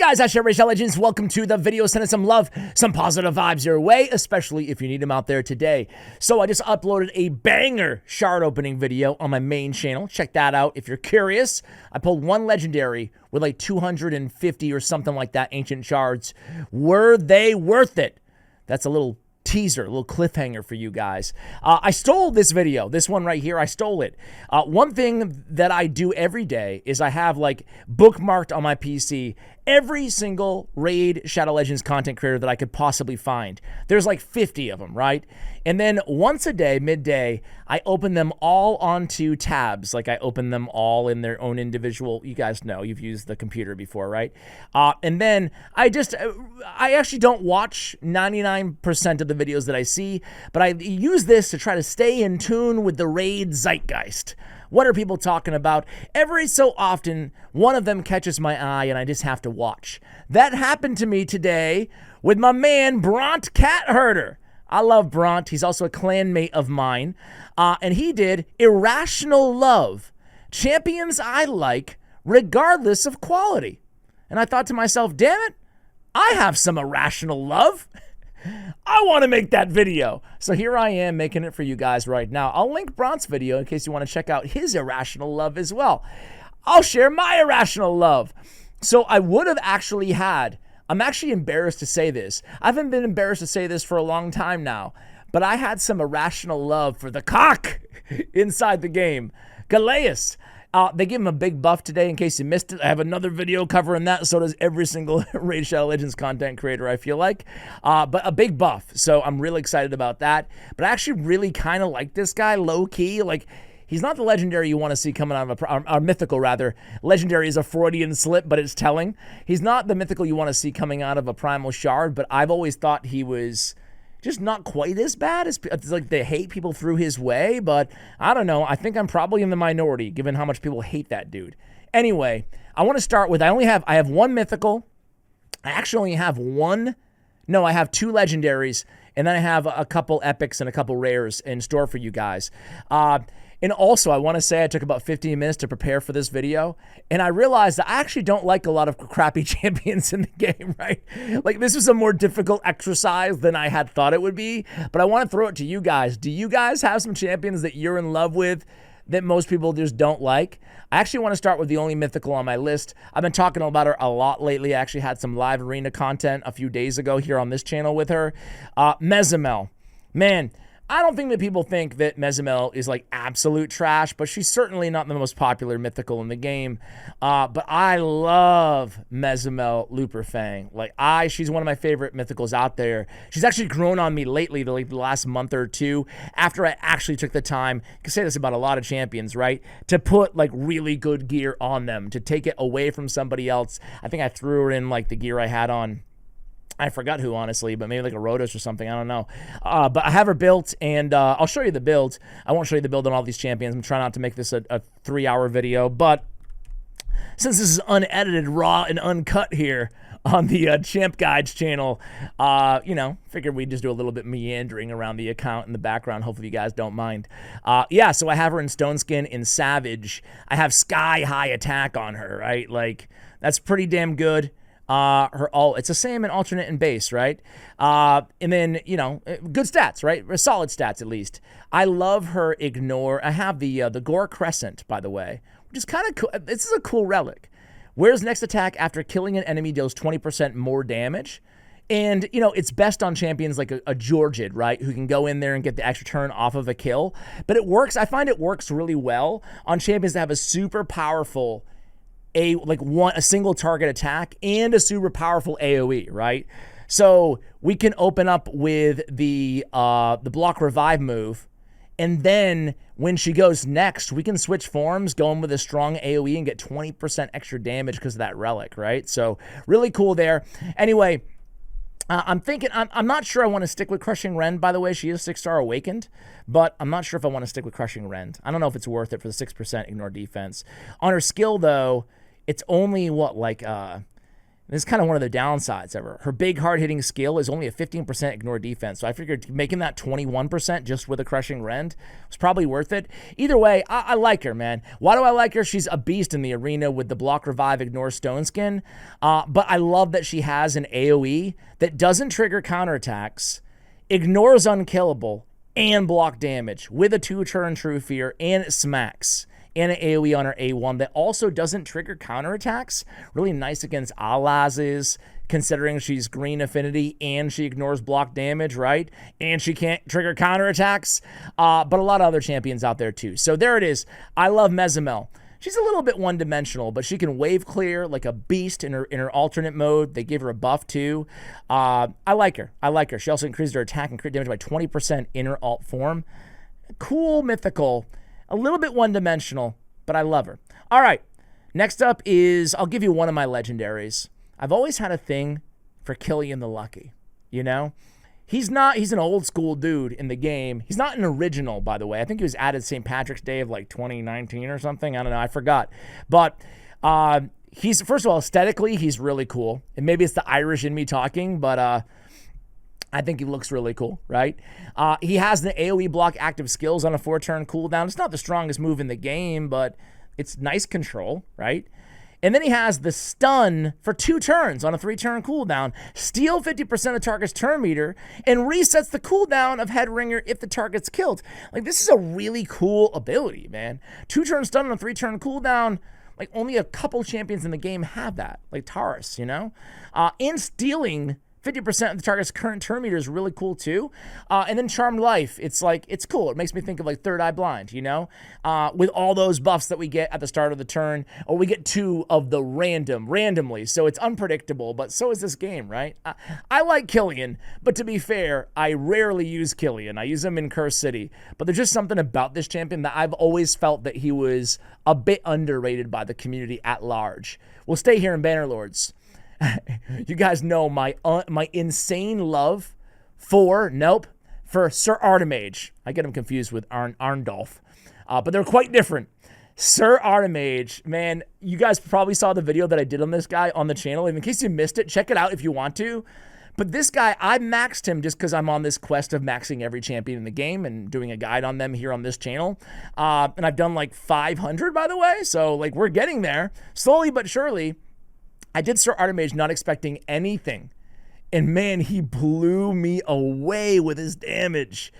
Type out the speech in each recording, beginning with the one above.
guys, Irrational Legends. Welcome to the video. Sending some love, some positive vibes your way, especially if you need them out there today. So I just uploaded a banger shard opening video on my main channel. Check that out if you're curious. I pulled one legendary with like 250 or something like that ancient shards. Were they worth it? That's a little teaser, a little cliffhanger for you guys. I stole this video, this one right here. I stole it. One thing that I do every day is I have like bookmarked on my PC every single Raid Shadow Legends content creator that I could possibly find. There's like 50 of them, right? And then once a day, midday, I open them all onto tabs. Like I open them all in their own individual, you guys know, you've used the computer before, right? And then I actually don't watch 99% of the videos that I see, but I use this to try to stay in tune with the Raid zeitgeist. What are people talking about? Every so often, one of them catches my eye and I just have to watch. That happened to me today with my man, Bront Cat Herder. I love Bront. He's also a clanmate of mine. And he did Irrational Love. Champions I like, regardless of quality. And I thought to myself, damn it, I have some irrational love. I want to make that video. So here I am making it for you guys right now. I'll link Bront's video in case you want to check out his irrational love as well. I'll share my irrational love. So I would have actually had, I'm actually embarrassed to say this. I haven't been embarrassed to say this for a long time now, but I had some irrational love for the cock inside the game. Calais. They give him a big buff today in case you missed it. I have another video covering that. So does every single Raid Shadow Legends content creator, I feel like. But a big buff. So I'm really excited about that. But I actually really kind of like this guy, low-key. Like, he's not the legendary you want to see coming out of a mythical, rather. Legendary is a Freudian slip, but it's telling. He's not the mythical you want to see coming out of a primal shard, but I've always thought he was just not quite as bad as, it's like they hate people through his way, but I don't know. I think I'm probably in the minority given how much people hate that dude. Anyway, I want to start with, I have one mythical. I actually only have one. No, I have two legendaries, and then I have a couple epics and a couple rares in store for you guys. And also, I want to say I took about 15 minutes to prepare for this video, and I realized that I actually don't like a lot of crappy champions in the game, right? Like, this was a more difficult exercise than I had thought it would be, but I want to throw it to you guys. Do you guys have some champions that you're in love with that most people just don't like? I actually want to start with the only mythical on my list. I've been talking about her a lot lately. I actually had some live arena content a few days ago here on this channel with her. Mezamel. Man, I don't think that people think that Mezamel is like absolute trash, but she's certainly not the most popular mythical in the game. But I love Mezamel Luperfang. Like, she's one of my favorite mythicals out there. She's actually grown on me lately, like the last month or two, after I actually took the time, I can say this about a lot of champions, right? To put like really good gear on them, to take it away from somebody else. I think I threw her in like the gear I had on, I forgot who, honestly, but maybe like a Rotos or something. I don't know. But I have her built, and I'll show you the build. I won't show you the build on all these champions. I'm trying not to make this a 3-hour video. But since this is unedited, raw, and uncut here on the Champ Guides channel, you know, figured we'd just do a little bit meandering around the account in the background. Hopefully you guys don't mind. Yeah, so I have her in Stone Skin in Savage. I have Sky High Attack on her, right? Like, that's pretty damn good. It's the same in alternate and base, right? And then, you know, good stats, right? Solid stats, at least. I love her Ignore. I have the Gore Crescent, by the way, which is kind of cool. This is a cool relic. Where's next attack after killing an enemy deals 20% more damage. And, you know, it's best on champions like a Georgid, right? Who can go in there and get the extra turn off of a kill. But it works. I find it works really well on champions that have a super powerful a single target attack and a super powerful AoE, right? So we can open up with the block revive move, and then when she goes next, we can switch forms, go in with a strong AoE and get 20% extra damage because of that relic, right? So really cool there. Anyway, I'm thinking, I'm not sure I want to stick with Crushing Rend, by the way. She is 6-star Awakened, but I'm not sure if I want to stick with Crushing Rend. I don't know if it's worth it for the 6% ignore defense. On her skill, though, it's only, what, like This is kind of one of the downsides of her. Her big hard-hitting skill is only a 15% ignore defense. So I figured making that 21% just with a crushing rend was probably worth it. Either way, I like her, man. Why do I like her? She's a beast in the arena with the block, revive, ignore, stone skin. But I love that she has an AoE that doesn't trigger counterattacks, ignores unkillable, and block damage with a 2-turn True Fear, and it smacks. And an AoE on her A1 that also doesn't trigger counterattacks. Really nice against allies, considering she's green affinity and she ignores block damage, right? And she can't trigger counterattacks. But a lot of other champions out there too. So there it is. I love Mezamel. She's a little bit one-dimensional, but she can wave clear like a beast in her alternate mode. They give her a buff too. I like her. I like her. She also increased her attack and crit damage by 20% in her alt form. Cool, mythical. A little bit one-dimensional, but I love her. All right, next up is, I'll give you one of my legendaries. I've always had a thing for Killian the Lucky, you know? He's an old school dude in the game. He's not an original, by the way. I think he was added St. Patrick's Day of like 2019 or something. I don't know, I forgot. But he's, first of all, aesthetically, he's really cool. And maybe it's the Irish in me talking, but I think he looks really cool, right? He has the AoE block active skills on a 4-turn cooldown. It's not the strongest move in the game, but it's nice control, right? And then he has the stun for 2 turns on a 3-turn cooldown, steal 50% of target's turn meter, and resets the cooldown of Head Ringer if the target's killed. Like, this is a really cool ability, man. 2-turn stun on a 3-turn cooldown, like, only a couple champions in the game have that, like Taurus, you know? And stealing 50% of the target's current turn meter is really cool too. And then Charmed Life, it's like, it's cool. It makes me think of like Third Eye Blind, you know? With all those buffs that we get at the start of the turn, or we get 2 of the randomly. So it's unpredictable, but so is this game, right? I like Killian, but to be fair, I rarely use Killian. I use him in Curse City. But there's just something about this champion that I've always felt that he was a bit underrated by the community at large. We'll stay here in Bannerlords. You guys know my insane love for Sir Artimage. I get him confused with Arndolf, but they're quite different. Sir Artimage, man, you guys probably saw the video that I did on this guy on the channel. In case you missed it, check it out if you want to. But this guy, I maxed him just because I'm on this quest of maxing every champion in the game and doing a guide on them here on this channel. And I've done like 500, by the way. So like we're getting there slowly but surely. I did Sir Artimage not expecting anything. And man, he blew me away with his damage.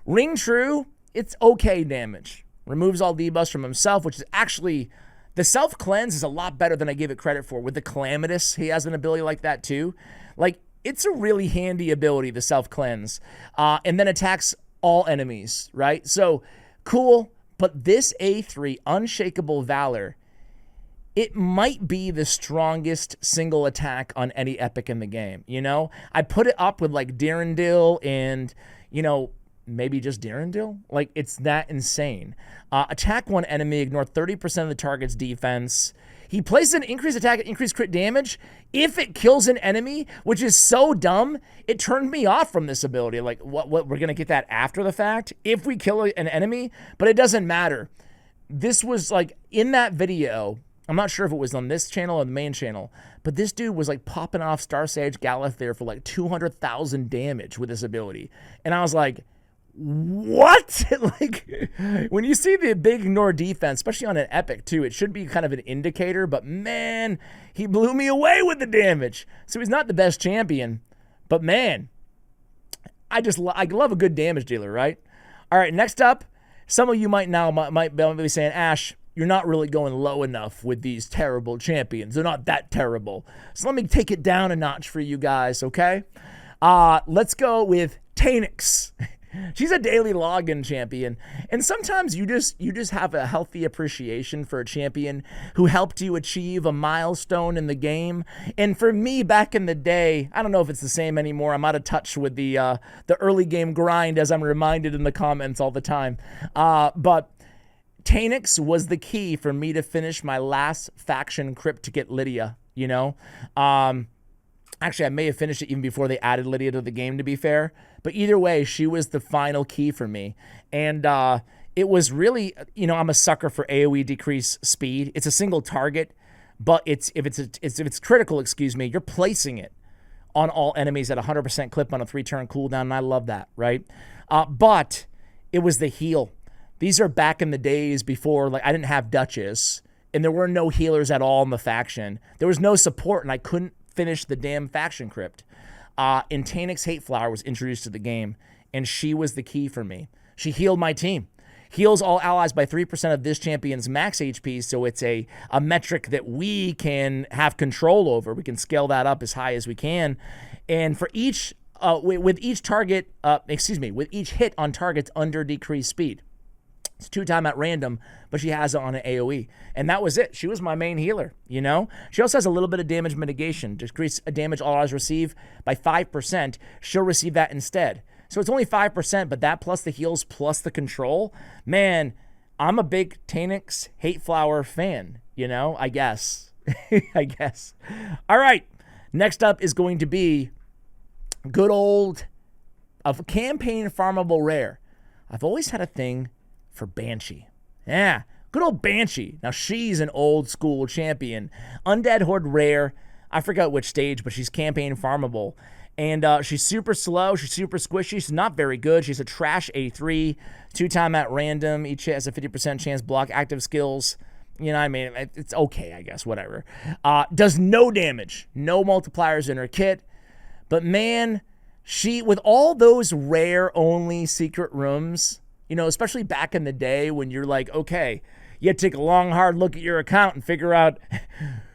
Ring True, it's okay damage. Removes all debuffs from himself, which is actually, the self-cleanse is a lot better than I gave it credit for. With the Calamitous, he has an ability like that too. Like, it's a really handy ability, the self-cleanse. And then attacks all enemies, right? So, cool. But this A3, Unshakable Valor, it might be the strongest single attack on any epic in the game, you know? I put it up with, like, Dirndl and, you know, maybe just Dirndl? Like, it's that insane. Attack one enemy, ignore 30% of the target's defense. He places an increased attack at increased crit damage if it kills an enemy, which is so dumb. It turned me off from this ability. Like, what we're going to get that after the fact if we kill an enemy, but it doesn't matter. This was, like, in that video, I'm not sure if it was on this channel or the main channel, but this dude was like popping off Star Sage Galathir for like 200,000 damage with this ability. And I was like, what? Like, when you see the big ignore defense, especially on an epic too, it should be kind of an indicator, but man, he blew me away with the damage. So he's not the best champion, but man, I love a good damage dealer, right? All right, next up, some of you might be saying, Ash, you're not really going low enough with these terrible champions. They're not that terrible. So let me take it down a notch for you guys, okay? Let's go with Tanix. She's a daily login champion, and sometimes you just have a healthy appreciation for a champion who helped you achieve a milestone in the game. And for me, back in the day, I don't know if it's the same anymore. I'm out of touch with the early game grind, as I'm reminded in the comments all the time. But Tanix was the key for me to finish my last faction crypt to get Lydia, you know? Actually, I may have finished it even before they added Lydia to the game, to be fair. But either way, she was the final key for me. And it was really, you know, I'm a sucker for AoE decrease speed. It's a single target but if it's critical, excuse me, you're placing it on all enemies at 100% clip on a 3-turn cooldown, and I love that, right? But it was the heal. These are back in the days before, like, I didn't have Duchess, and there were no healers at all in the faction. There was no support, and I couldn't finish the damn faction crypt. And Tanix Hateflower was introduced to the game, and she was the key for me. She healed my team. Heals all allies by 3% of this champion's max HP, so it's a metric that we can have control over. We can scale that up as high as we can. And for each, with each target, with each hit on targets under decreased speed. It's 2-time at random, but she has it on an AoE. And that was it. She was my main healer, you know? She also has a little bit of damage mitigation. Decrease damage all allies receive by 5%. She'll receive that instead. So it's only 5%, but that plus the heals plus the control, man, I'm a big Tanix Hateflower fan, you know, I guess. I guess. All right, next up is going to be good old campaign farmable rare. I've always had a thing for Banshee. Yeah, good old Banshee. Now, she's an old school champion. Undead Horde rare. I forgot which stage, but she's campaign farmable. And she's super slow. She's super squishy. She's not very good. She's a trash A3, 2-time at random. Each hit has a 50% chance block active skills. You know what I mean? It's okay, I guess. Whatever. Does no damage. No multipliers in her kit. But man, she, with all those rare only secret rooms, you know, especially back in the day when you're like, okay, you have to take a long, hard look at your account and figure out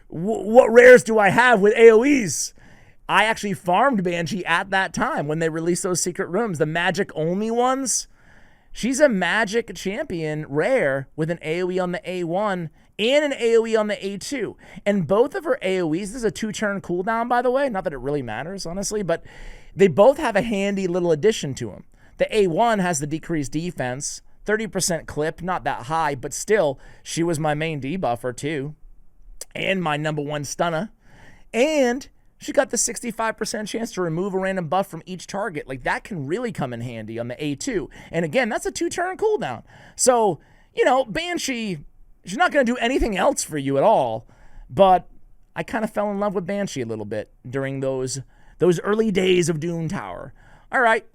what rares do I have with AoEs. I actually farmed Banshee at that time when they released those secret rooms, the magic only ones. She's a magic champion rare with an AoE on the A1 and an AoE on the A2. And both of her AoEs, this is a 2-turn cooldown, by the way. Not that it really matters, honestly, but they both have a handy little addition to them. The A1 has the decreased defense, 30% clip, not that high, but still, she was my main debuffer too, and my #1 stunner. And she got the 65% chance to remove a random buff from each target. Like, that can really come in handy on the A2. And again, that's a 2-turn cooldown. So, you know, Banshee, she's not going to do anything else for you at all. But I kind of fell in love with Banshee a little bit during those early days of Doom Tower. All right,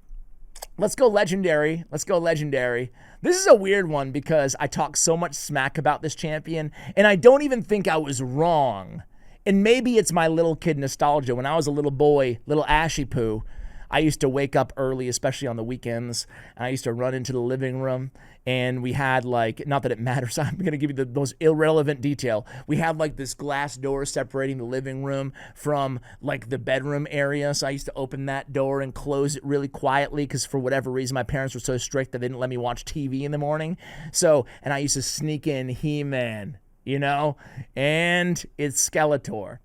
let's go legendary. Let's go legendary. This is a weird one because I talk so much smack about this champion, and I don't even think I was wrong. And maybe it's my little kid nostalgia. When I was a little boy, little Ashy Poo, I used to wake up early, especially on the weekends, and I used to run into the living room, and we had, like, not that it matters, I'm going to give you the most irrelevant detail. We had, like, this glass door separating the living room from, like, the bedroom area, so I used to open that door and close it really quietly because for whatever reason my parents were so strict that they didn't let me watch TV in the morning. So, and I used to sneak in He-Man, you know, and it's Skeletor.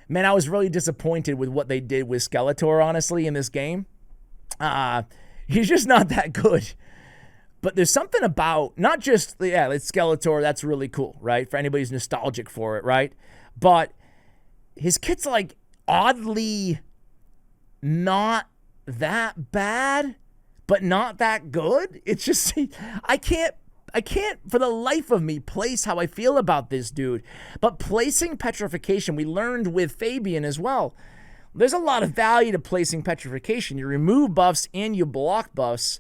Man, I was really disappointed with what they did with Skeletor, honestly, in this game. He's just not that good. But there's something about, not just, yeah, it's Skeletor, that's really cool, right? For anybody who's nostalgic for it, right? But his kit's, like, oddly not that bad, but not that good. It's just, I can't for the life of me place how I feel about this dude. But placing petrification, we learned with Fabian as well. There's a lot of value to placing petrification. You remove buffs and you block buffs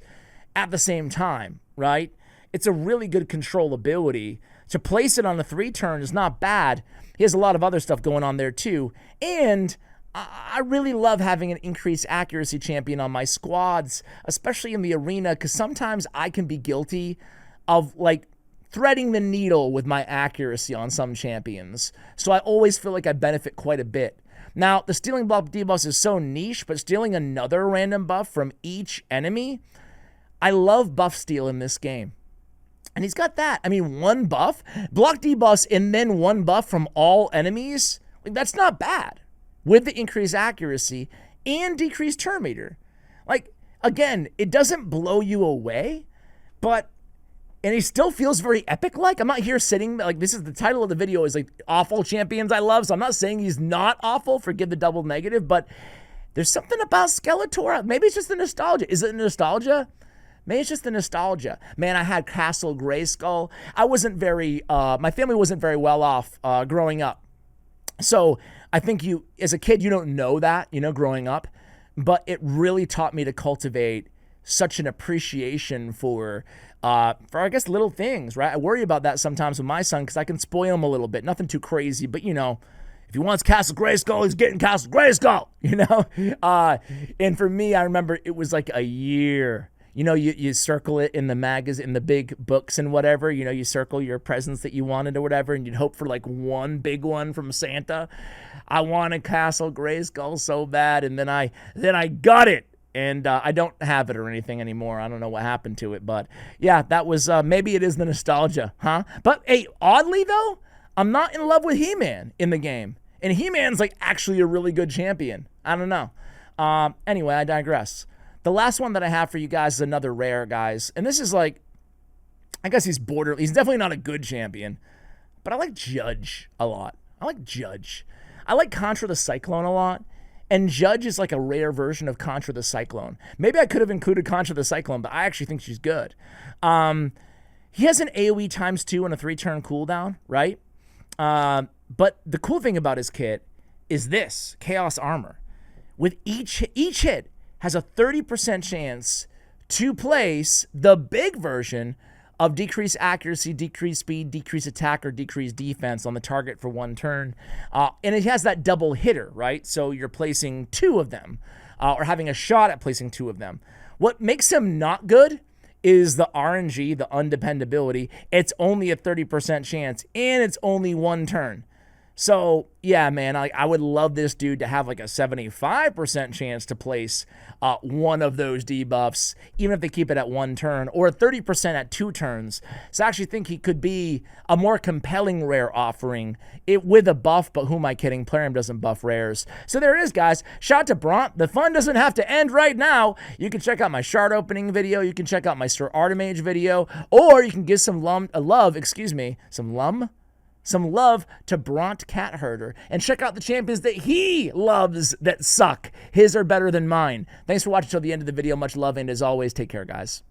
at the same time, right? It's a really good control ability. To place it on a 3-turn is not bad. He has a lot of other stuff going on there too. And I really love having an increased accuracy champion on my squads, especially in the arena, because sometimes I can be guilty of, like, threading the needle with my accuracy on some champions. So I always feel like I benefit quite a bit. Now, the stealing buff debuffs is so niche, but stealing another random buff from each enemy, I love buff steal in this game. And he's got that. I mean, 1 buff, block debuffs, and then 1 buff from all enemies. Like, that's not bad with the increased accuracy and decreased turn meter. Like, again, it doesn't blow you away, but and he still feels very epic-like. I'm not here sitting, like, this is the title of the video is, like, awful champions I love, so I'm not saying he's not awful, forgive the double negative, but there's something about Skeletor. Maybe it's just the nostalgia. Is it nostalgia? Maybe it's just the nostalgia. Man, I had Castle Grayskull. I wasn't very, my family wasn't very well off growing up. So I think you, as a kid, you don't know that, growing up, but it really taught me to cultivate such an appreciation for I guess, little things, right? I worry about that sometimes with my son because I can spoil him a little bit. Nothing too crazy, but, if he wants Castle Grayskull, he's getting Castle Grayskull, and for me, I remember it was like a year. You circle it in the magazine, in the big books and whatever. You circle your presents that you wanted or whatever, and you'd hope for like one big one from Santa. I wanted Castle Grayskull so bad, and then I got it, and I don't have it or anything anymore. I don't know what happened to it, but yeah, that was maybe it is the nostalgia, huh? But hey, oddly though, I'm not in love with He-Man in the game, and He-Man's like actually a really good champion. I don't know. Anyway, I digress. The last one that I have for you guys is another rare, guys. And this is like, I guess he's definitely not a good champion. But I like Judge a lot. I like Judge. I like Contra the Cyclone a lot. And Judge is like a rare version of Contra the Cyclone. Maybe I could have included Contra the Cyclone, but I actually think she's good. He has an AoE ×2 and a 3-turn cooldown, right? But the cool thing about his kit is this, Chaos Armor. With each hit, has a 30% chance to place the big version of decreased accuracy, decreased speed, decreased attack, or decreased defense on the target for 1 turn. And it has that double hitter, right? So you're placing 2 of them, or having a shot at placing 2 of them. What makes him not good is the RNG, the undependability. It's only a 30% chance, and it's only 1 turn. So, yeah, man, I would love this dude to have like a 75% chance to place one of those debuffs, even if they keep it at 1 turn, or 30% at 2 turns. So I actually think he could be a more compelling rare offering with a buff, but who am I kidding? Plarium doesn't buff rares. So there it is, guys. Shout out to Bront. The fun doesn't have to end right now. You can check out my shard opening video. You can check out my Sir Artimage video, or you can give some love to Bront Cat Herder and check out the champions that he loves that suck. His are better than mine. Thanks for watching till the end of the video. Much love, and as always, take care, guys.